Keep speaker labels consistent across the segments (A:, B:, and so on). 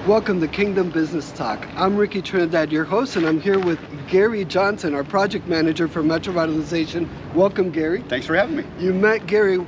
A: Welcome to Kingdom Business Talk. I'm Ricky Trinidad, your host, and I'm here with Gary Johnson, our project manager for Metrovitalization. Welcome, Gary.
B: Thanks for having me.
A: You met Gary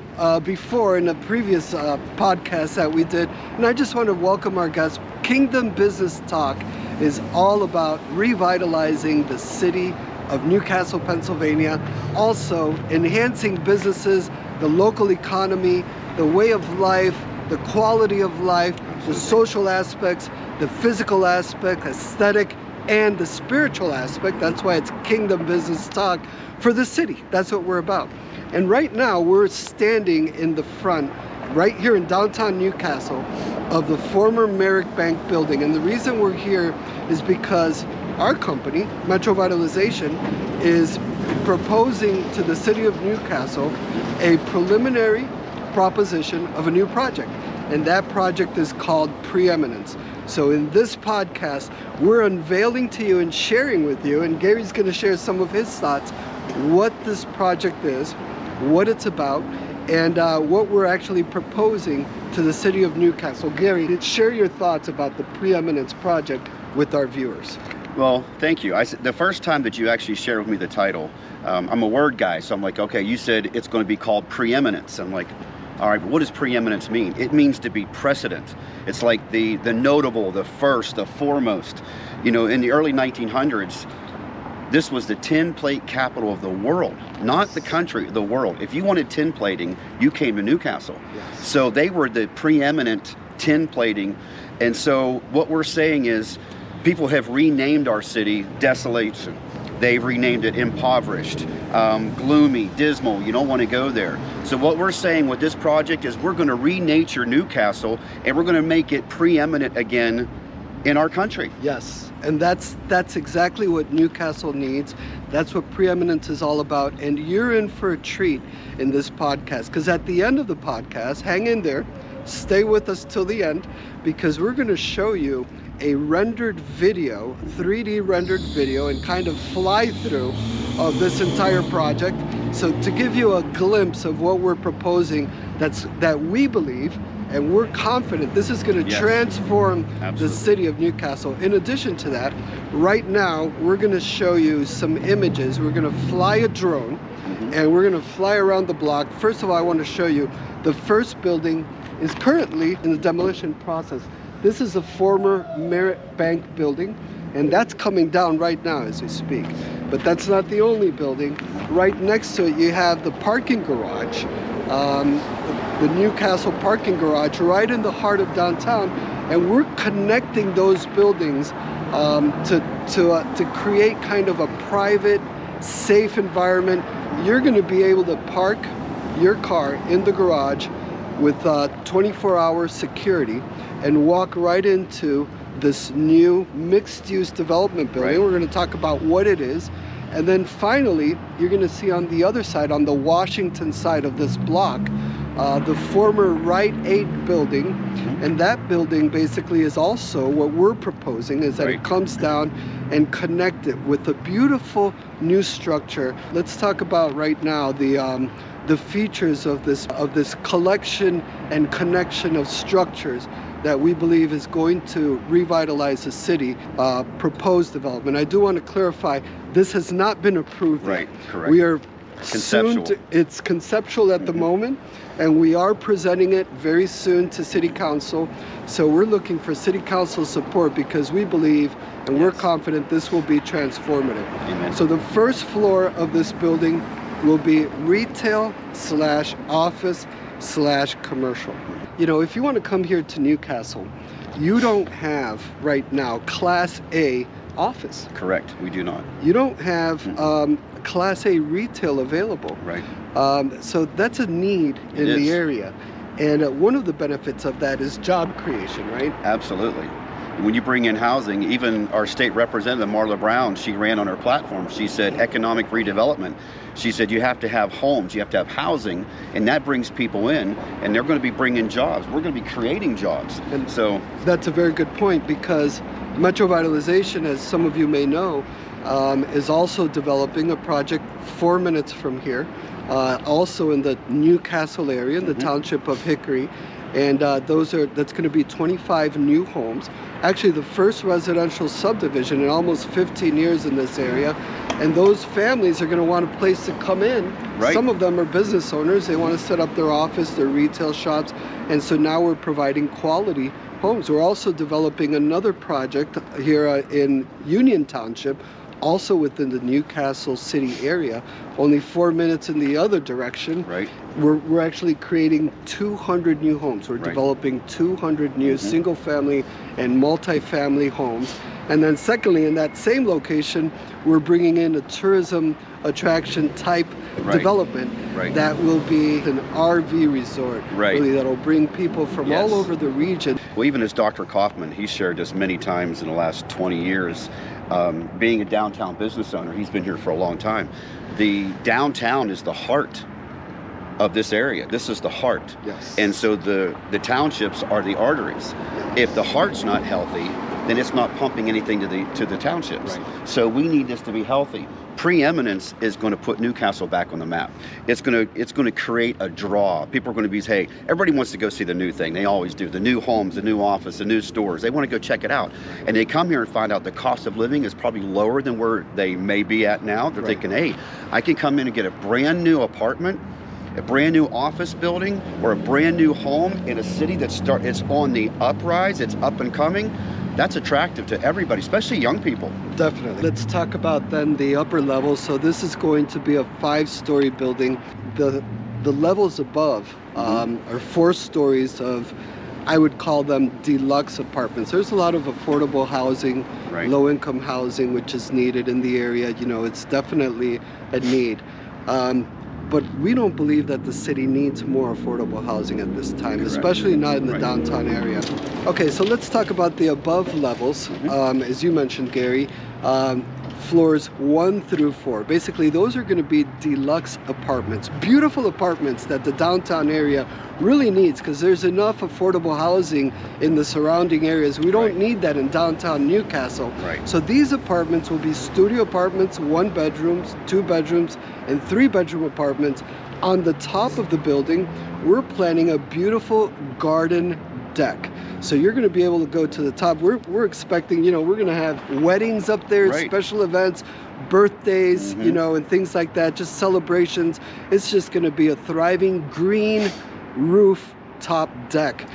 A: before in a previous podcast that we did, and I just want to welcome our guests. Kingdom Business Talk is all about revitalizing the city of Newcastle, Pennsylvania, also enhancing businesses, the local economy, the way of life, the quality of life, the social aspects, the physical aspect, aesthetic, and the spiritual aspect. That's why it's Kingdom Business Talk for the city. That's what we're about. And right now we're standing in the front, right here in downtown Newcastle, of the former Merrick Bank building. And the reason we're here is because our company, Metrovitalization, is proposing to the city of Newcastle a preliminary proposition of a new project. And that project is called Preeminence. So in this podcast, we're unveiling to you and sharing with you, and Gary's going to share some of his thoughts, what this project is, what it's about, and what we're actually proposing to the city of Newcastle. Gary, share your thoughts about the Preeminence project with our viewers.
B: Well, thank you. The first time that you actually shared with me the title, I'm a word guy, so I'm like, okay, you said it's going to be called Preeminence. I'm like, all right, but what does preeminence mean? It means to be precedent. It's like the notable, the first, the foremost. You know, in the early 1900s, this was the tin plate capital of the world, not the country, the world. If you wanted tin plating, you came to Newcastle.
A: Yes.
B: So they were the preeminent tin plating. And so what we're saying is people have renamed our city Desolation. They've renamed it impoverished, gloomy, dismal. You don't want to go there. So what we're saying with this project is we're going to renature Newcastle and we're going to make it preeminent again in our country.
A: Yes, and that's exactly what Newcastle needs. That's what Preeminence is all about. And you're in for a treat in this podcast, because at the end of the podcast, hang in there, stay with us till the end, because we're going to show you a rendered video, 3D rendered video, and kind of fly through of this entire project. So to give you a glimpse of what we're proposing, that we believe and we're confident this is going to transform the city of Newcastle. In addition to that, right now we're going to show you some images. We're going to fly a drone and we're going to fly around the block. First of all, I want to show you the first building is currently in the demolition process. This is a former Merrick Bank building, and that's coming down right now as we speak. But that's not the only building. Right next to it, you have the parking garage, the Newcastle parking garage, right in the heart of downtown. And we're connecting those buildings to create kind of a private, safe environment. You're going to be able to park your car in the garage with 24-hour security and walk right into this new mixed-use development building.
B: Right.
A: We're going to talk about what it is. And then finally, you're going to see on the other side, on the Washington side of this block, the former Rite Aid building. And that building basically is also what we're proposing, is that it comes down and connected with a beautiful new structure. Let's talk about right now the features of this collection and connection of structures that we believe is going to revitalize the city, proposed development. I do want to clarify, this has not been approved yet.
B: Right, correct.
A: We are
B: Conceptual.
A: It's conceptual at the moment, and we are presenting it very soon to City Council. So we're looking for City Council support, because we believe and we're confident this will be transformative.
B: Amen.
A: So the first floor of this building will be retail / office / commercial. You know, if you want to come here to Newcastle, you don't have right now Class A office.
B: Correct, we do not.
A: You don't have Class A retail available.
B: Right.
A: So that's a need in the area. And one of the benefits of that is job creation, right?
B: Absolutely. When you bring in housing, even our state representative, Marla Brown, she ran on her platform. She said economic redevelopment. She said you have to have homes, you have to have housing, and that brings people in, and they're going to be bringing jobs. We're going to be creating jobs. And so
A: that's a very good point, because Metrovitalization, as some of you may know, is also developing a project 4 minutes from here also in the Newcastle area, in the township of Hickory. And that's going to be 25 new homes. Actually, the first residential subdivision in almost 15 years in this area. And those families are going to want a place to come in.
B: Right.
A: Some of them are business owners. They want to set up their office, their retail shops. And so now we're providing quality homes. We're also developing another project here in Union Township, also within the Newcastle city area, only 4 minutes in the other direction.
B: Right.
A: We're actually creating 200 new homes. We're developing 200 new single family and multi-family homes. And then secondly, in that same location, we're bringing in a tourism attraction type development that will be an RV resort, really, that'll bring people from all over the region.
B: Well, even as Dr. Kaufman, he's shared this many times in the last 20 years, being a downtown business owner, he's been here for a long time. The downtown is the heart of this area. This is the heart.
A: Yes.
B: And so the townships are the arteries. If the heart's not healthy, then it's not pumping anything to the townships. So we need this to be healthy. Preeminence is going to put Newcastle back on the map. It's going to create a draw. People are going to be, hey, everybody wants to go see the new thing. They always do. The new homes, the new office, the new stores. They want to go check it out. And they come here and find out the cost of living is probably lower than where they may be at now. They're thinking, hey, I can come in and get a brand new apartment, a brand new office building, or a brand new home in a city it's on the uprise, it's up and coming. That's attractive to everybody, especially young people.
A: Definitely. Let's talk about then the upper level. So this is going to be a 5-story building. The levels above are 4 stories of, I would call them deluxe apartments. There's a lot of affordable housing, low-income housing, which is needed in the area. You know, it's definitely a need. But we don't believe that the city needs more affordable housing at this time, especially not in the downtown area. Okay, so let's talk about the above levels. As you mentioned, Gary, floors 1 through 4. Basically, those are going to be deluxe apartments, beautiful apartments that the downtown area really needs, because there's enough affordable housing in the surrounding areas. We don't need that in downtown Newcastle. So these apartments will be studio apartments, 1 bedrooms, 2 bedrooms, and 3 bedroom apartments. On the top of the building, we're planning a beautiful garden deck. So you're going to be able to go to the top. We're expecting, you know, we're going to have weddings up there, special events, birthdays, you know, and things like that, just celebrations. It's just going to be a thriving green rooftop deck.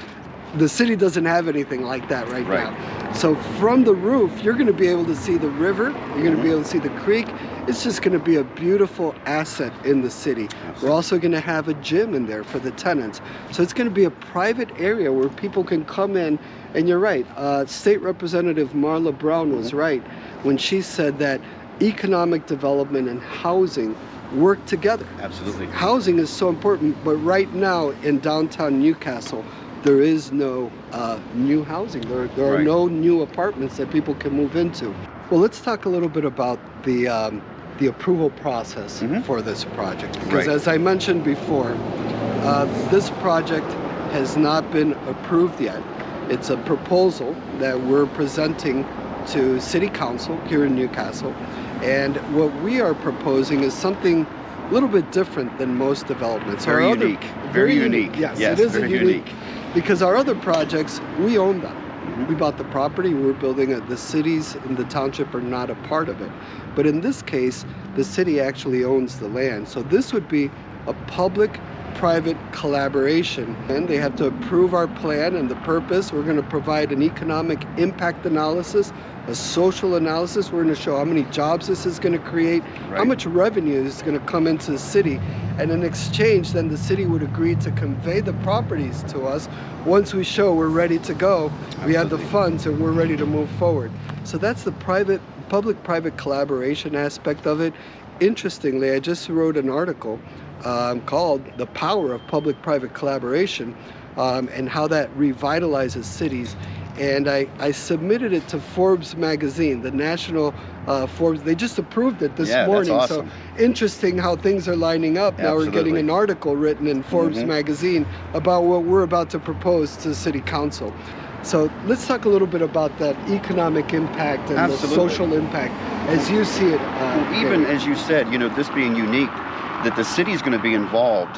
A: The city doesn't have anything like that right now. So from the roof, you're going to be able to see the river, you're going to be able to see the creek. It's just going to be a beautiful asset in the city. We're also going to have a gym in there for the tenants. So it's going to be a private area where people can come in. And you're right, State Representative Marla Brown was right when she said that economic development and housing work together.
B: Absolutely.
A: Housing is so important, but right now in downtown Newcastle, there is no new housing. There are no new apartments that people can move into. Well, let's talk a little bit about the approval process for this project. Because as I mentioned before, this project has not been approved yet. It's a proposal that we're presenting to City Council here in Newcastle. And what we are proposing is something a little bit different than most developments.
B: Very unique. Very unique.
A: Yes,
B: yes,
A: it is
B: very
A: unique. Because our other projects, we own them. We bought the property, we're building it. The cities in the township are not a part of it. But in this case, the city actually owns the land. So this would be a public-private collaboration. And they have to approve our plan and the purpose. We're going to provide an economic impact analysis, a social analysis. We're going to show how many jobs this is going to create, how much revenue is going to come into the city. And in exchange, then the city would agree to convey the properties to us. Once we show we're ready to go, we have the funds and we're ready to move forward. So that's the public-private collaboration aspect of it. Interestingly, I just wrote an article called The Power of Public-Private Collaboration and how that revitalizes cities. And I submitted it to Forbes magazine, the national Forbes. They just approved it this morning.
B: That's awesome.
A: So interesting how things are lining up. Now we're getting an article written in Forbes magazine about what we're about to propose to City Council. So let's talk a little bit about that economic impact and the social impact as you see it.
B: Even as you said, you know, this being unique, that the city is going to be involved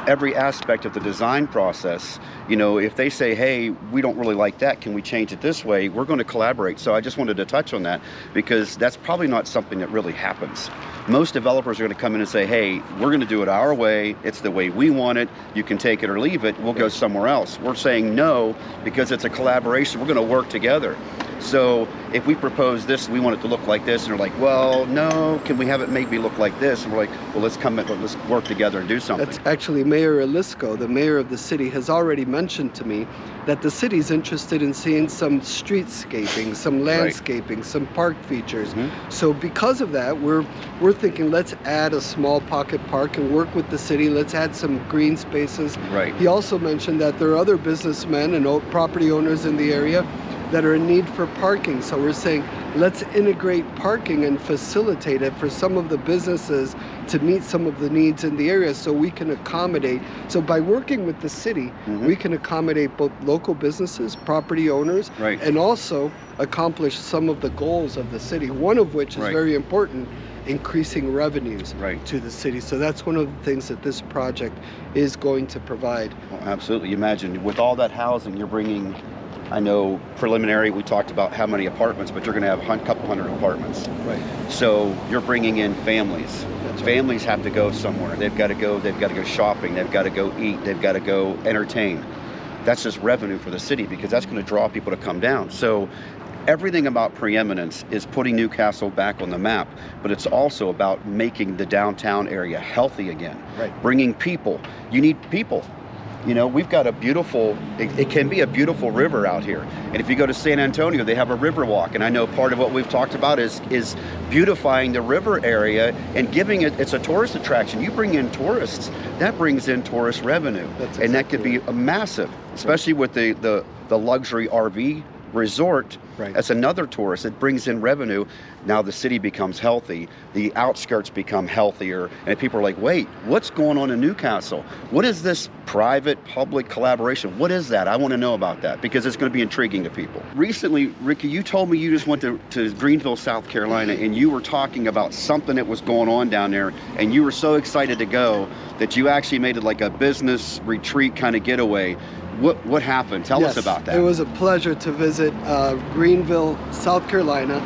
B: every aspect of the design process. You know, if they say, hey, we don't really like that, can we change it this way? We're going to collaborate. So I just wanted to touch on that because that's probably not something that really happens. Most developers are going to come in and say, hey, we're going to do it our way. It's the way we want it. You can take it or leave it. We'll go somewhere else. We're saying no because it's a collaboration. We're going to work together. So if we propose this, we want it to look like this, and they're like, well, no, can we have it maybe look like this? And we're like, well, let's work together and do something.
A: That's actually Mayor Elisco, the mayor of the city, has already mentioned to me that the city's interested in seeing some streetscaping, some landscaping, some park features. So because of that, we're thinking, let's add a small pocket park and work with the city. Let's add some green spaces. He also mentioned that there are other businessmen and property owners in the area that are in need for parking. So we're saying, let's integrate parking and facilitate it for some of the businesses to meet some of the needs in the area so we can accommodate. So by working with the city, we can accommodate both local businesses, property owners, and also accomplish some of the goals of the city, one of which is very important, increasing revenues to the city. So that's one of the things that this project is going to provide.
B: Well, absolutely. Imagine with all that housing, you're bringing, I know preliminary, we talked about how many apartments, but you're going to have a couple hundred apartments. So you're bringing in families. Families have to go somewhere. They've got to go shopping. They've got to go eat. They've got to go entertain. That's just revenue for the city because that's going to draw people to come down. So everything about Preeminence is putting Newcastle back on the map, but it's also about making the downtown area healthy again. Bringing people. You need people. You know, we've got a beautiful, it can be a beautiful river out here. And if you go to San Antonio, they have a river walk. And I know part of what we've talked about is beautifying the river area and giving it's a tourist attraction. You bring in tourists, that brings in tourist revenue. And that could be a massive, especially with the luxury RV resort. That's another tourist. It brings in revenue. Now the city becomes healthy. The outskirts become healthier. And people are like, wait, what's going on in Newcastle? What is this private-public collaboration? What is that? I want to know about that because it's going to be intriguing to people. Recently, Ricky, you told me you just went to Greenville, South Carolina, and you were talking about something that was going on down there, and you were so excited to go that you actually made it like a business retreat kind of getaway. What happened? Tell us about that.
A: It was a pleasure to visit Greenville, South Carolina,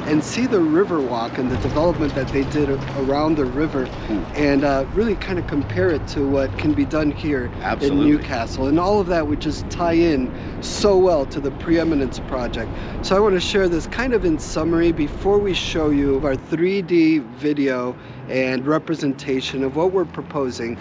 A: and see the river walk and the development that they did around the river, and really kind of compare it to what can be done here in Newcastle. And all of that would just tie in so well to the Preeminence project. So I want to share this kind of in summary before we show you our 3D video and representation of what we're proposing.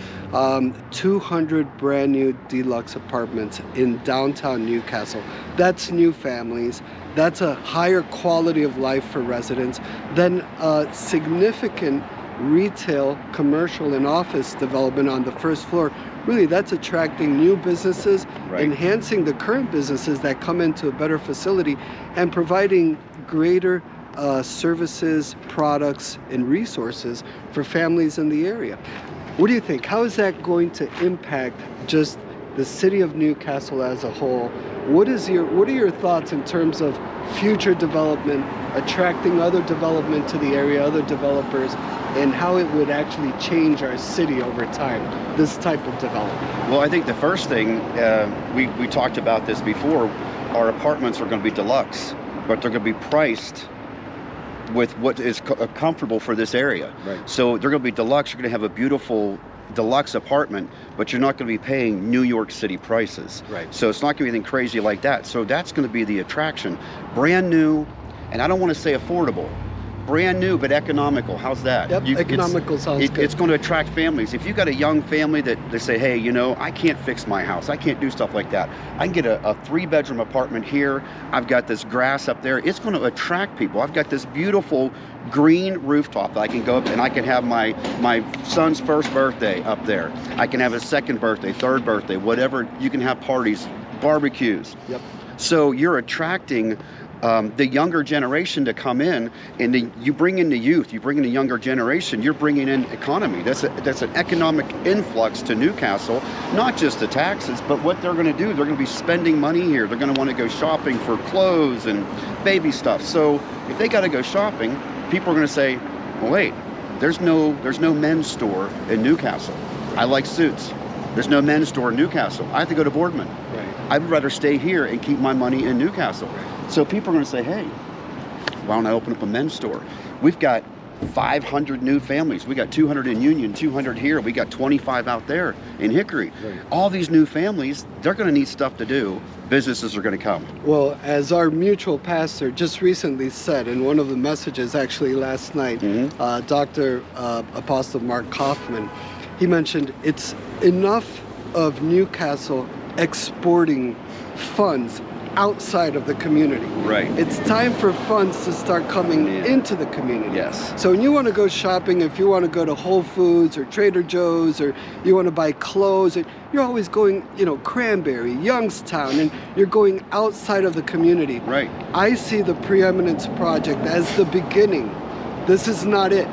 A: 200 brand new deluxe apartments in downtown Newcastle. That's new families. That's a higher quality of life for residents. Then significant retail, commercial, and office development on the first floor. Really, that's attracting new businesses, enhancing the current businesses that come into a better facility, and providing greater services, products, and resources for families in the area. What do you think? How is that going to impact just the city of Newcastle as a whole? What are your thoughts in terms of future development, attracting other development to the area, other developers, and how it would actually change our city over time, this type of development?
B: Well, I think the first thing, we talked about this before, our apartments are going to be deluxe, but they're going to be priced with what is comfortable for this area. So they're going to be deluxe. You're going to have a beautiful deluxe apartment, but you're not going to be paying New York City prices. So it's not going to be anything crazy like that. So that's going to be the attraction. Brand new, and I don't want to say affordable. Brand new, but economical. How's that?
A: Economical sounds good.
B: It's going to attract families. If you got a young family that they say, hey, you know, I can't fix my house. I can't do stuff like that. I can get a 3-bedroom apartment here. I've got this grass up there. It's going to attract people. I've got this beautiful green rooftop that I can go up and I can have my son's first birthday up there. I can have his second birthday, third birthday, whatever. You can have parties, barbecues. So you're attracting the younger generation to come in, and you bring in the youth, you bring in the younger generation, you're bringing in economy. That's an economic influx to Newcastle, not just the taxes, but what they're going to do. They're going to be spending money here. They're going to want to go shopping for clothes and baby stuff. So if they got to go shopping, people are going to say, well, wait, There's no men's store in Newcastle. I like suits. There's no men's store in Newcastle. I have to go to Boardman.
A: Right.
B: I'd rather stay here and keep my money in Newcastle. So people are going to say, hey, why don't I open up a men's store? We've got 500 new families. We got 200 in Union, 200 here. We got 25 out there in Hickory.
A: Right.
B: All these new families, they're going to need stuff to do. Businesses are going to come.
A: Well, as our mutual pastor just recently said in one of the messages, actually last night, Dr. Apostle Mark Kaufman, he mentioned it's enough of Newcastle exporting funds outside of the community.
B: Right.
A: It's time for funds to start coming into the community.
B: Yes.
A: So when you want to go shopping, if you want to go to Whole Foods or Trader Joe's, or you want to buy clothes, you're always going, Cranberry, Youngstown, and you're going outside of the community.
B: Right.
A: I see the Preeminence project as the beginning. This is not it.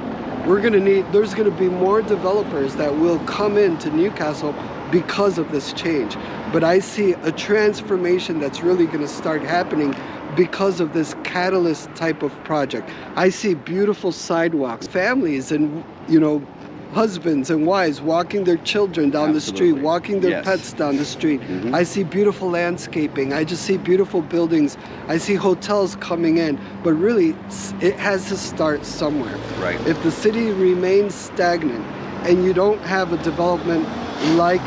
A: There's going to be more developers that will come into Newcastle because of this change. But I see a transformation that's really going to start happening because of this catalyst type of project. I see beautiful sidewalks, families and, husbands and wives walking their children down the street, walking their pets down the street. I see beautiful landscaping. I just see beautiful buildings. I see hotels coming in. But really, it has to start somewhere.
B: Right.
A: If the city remains stagnant and you don't have a development like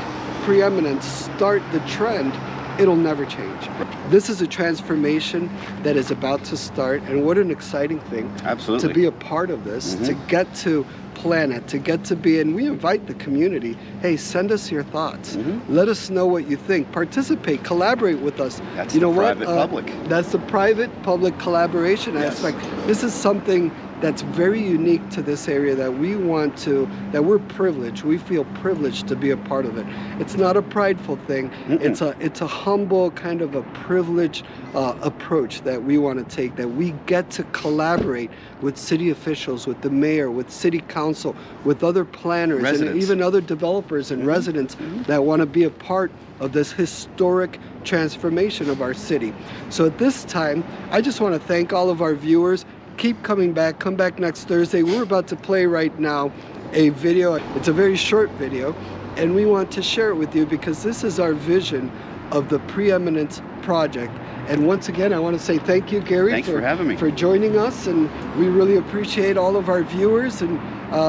A: Preeminence start the trend, it'll never change. This is a transformation that is about to start, and what an exciting thing.
B: Absolutely.
A: To be a part of this, to get to plan it, to get to be, and we invite the community, hey, send us your thoughts. Let us know what you think. Participate, collaborate with us.
B: That's the private-public.
A: That's the private-public collaboration aspect. This is something that's very unique to this area that we're privileged. We feel privileged to be a part of it. It's not a prideful thing. It's a humble kind of a privileged approach that we want to take, that we get to collaborate with city officials, with the mayor, with city council, with other planners, and even other developers and residents that want to be a part of this historic transformation of our city. So at this time, I just want to thank all of our viewers. Keep coming back. Come back next Thursday. We're about to play right now a video. It's a very short video, and we want to share it with you because this is our vision of the Preeminence project. And once again, I want to say thank you, Gary.
B: Thanks for having me.
A: For joining us, and we really appreciate all of our viewers and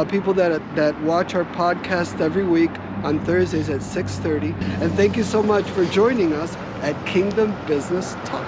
A: people that watch our podcast every week on Thursdays at 6:30. And thank you so much for joining us at Kingdom Business Talk.